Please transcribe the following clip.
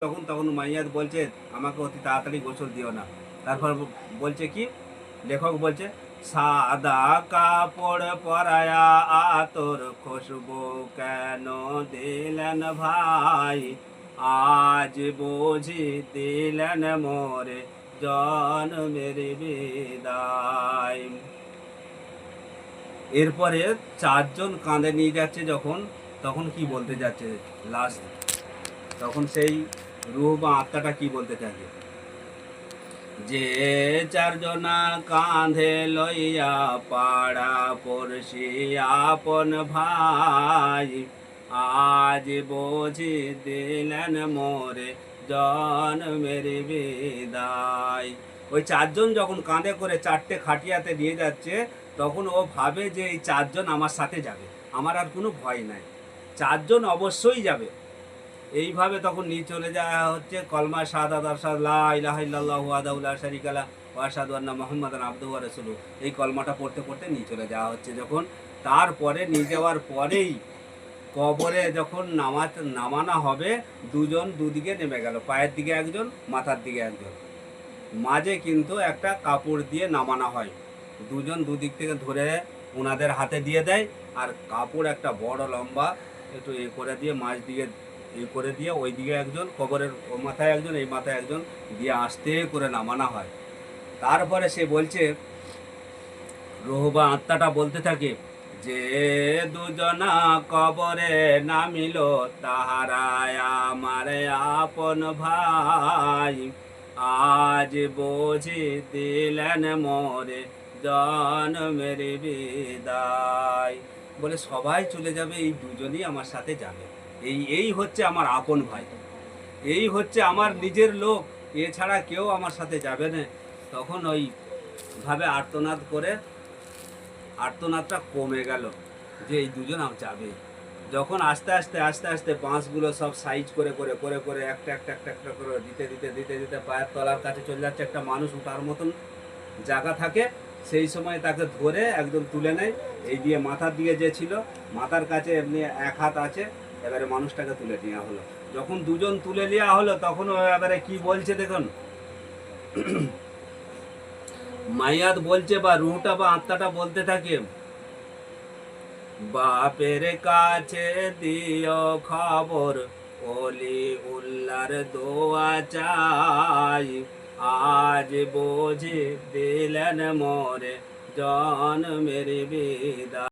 তখন তখন মাইয়াত বলছে আমাকে অতি তাড়াতাড়ি গোসল দিও না। তারপর বলছে কি, লেখক বলছে, সাদা কাপড় পরায়া আতর খুশবু কেন দিলেন ভাই, আজ বুঝি দিলেন মোরে জন্মের বিদায়। এরপরে চারজন কাঁধে নিয়ে যাচ্ছে যখন, তখন কি বলতে যাচ্ছে লাস্ট, তখন সেই রূহ বা আত্মাটা কি বলতে থাকে, যে চারজনা কাঁধে লইয়া পাড়া পড়শি আপন ভাই, আজ বুঝি দিলেন মোরে জন্মের বিদায়। ওই চারজন যখন কাঁধে করে চারটে খাটিয়াতে নিয়ে যাচ্ছে, তখন ও ভাবে যে এই চারজন আমার সাথে যাবে, আমার আর কোনো ভয় নাই, চারজন অবশ্যই যাবে। এইভাবে তখন নিয়ে চলে যাওয়া হচ্ছে কলমা শাহাদাত আরশাদ লা ইলাহা ইল্লাল্লাহু ওয়াহদাহু লা শারীকা লাহু ওয়া আশহাদু আন্না মুহাম্মাদান আবদুহু ওয়া রাসূলুহু, এই কলমাটা পড়তে পড়তে নিয়ে চলে যাওয়া হচ্ছে যখন। তারপরে নিয়ে যাওয়ার পরেই কবরে যখন নামানো হবে, দুজন দুদিকে নেমে গেল, পায়ের দিকে একজন, মাথার দিকে একজন, মাঝে কিন্তু একটা কাপড় দিয়ে নামানো হয়, দুজন দুদিক থেকে ধরে ওনাদের হাতে দিয়ে দেয়, আর কাপড় একটা বড় লম্বা একটু এ করে দিয়ে মাঝ দিকে এ করে দিয়ে ওই দিকে একজন, কবরের ও মাথায় একজন, এই মাথায় একজন দিয়ে আস্তে করে নামানো হয়। তারপরে সে বলছে, রূহ বা আত্মাটা বলতে থাকে, যে দুজনা কবরে নামিল তাহারায় আমার আপন ভাই, আজ বুঝি দিলেন মোরে জন্মের বিদায়। বলে সবাই চলে যাবে, এই দুজনই আমার সাথে যাবে, এই হচ্ছে আমার আপন ভাই, এই হচ্ছে আমার নিজের লোক, এছাড়া কেউ আমার সাথে যাবে না। তখন ওই ভাবে আর্তনাদ করে আর্তনাদটা কমে গেল, যে এই দুজন যাবে। যখন আস্তে আস্তে আস্তে আস্তে বাঁশগুলো সব সাইজ করে করে করে করে একটা একটা একটা একটা করে দিতে দিতে দিতে দিতে পায়ের তলার কাছে চলে যাচ্ছে, একটা মানুষ উঠার মতন জায়গা থাকে, সেই সময় তাকে ধরে একদম তুলে নেয়, এই দিয়ে মাথার দিকে যে ছিল, মাথার কাছে এমনি এক হাত আছে, এবারে মানুষটাকে তুলে নেওয়া হলো। যখন দুজন তুলে নেওয়া হলো, তখন এবারে কি বলছে দেখুন, মাইয়াত বলছে বা রুহটা বা আত্মাটা বলতে থাকে, বাপের কাছে দিও খবর, ওলি উল্লার দোয়া চাই, আজ বুঝি দিলেন মোরে জন্মের বিদায়।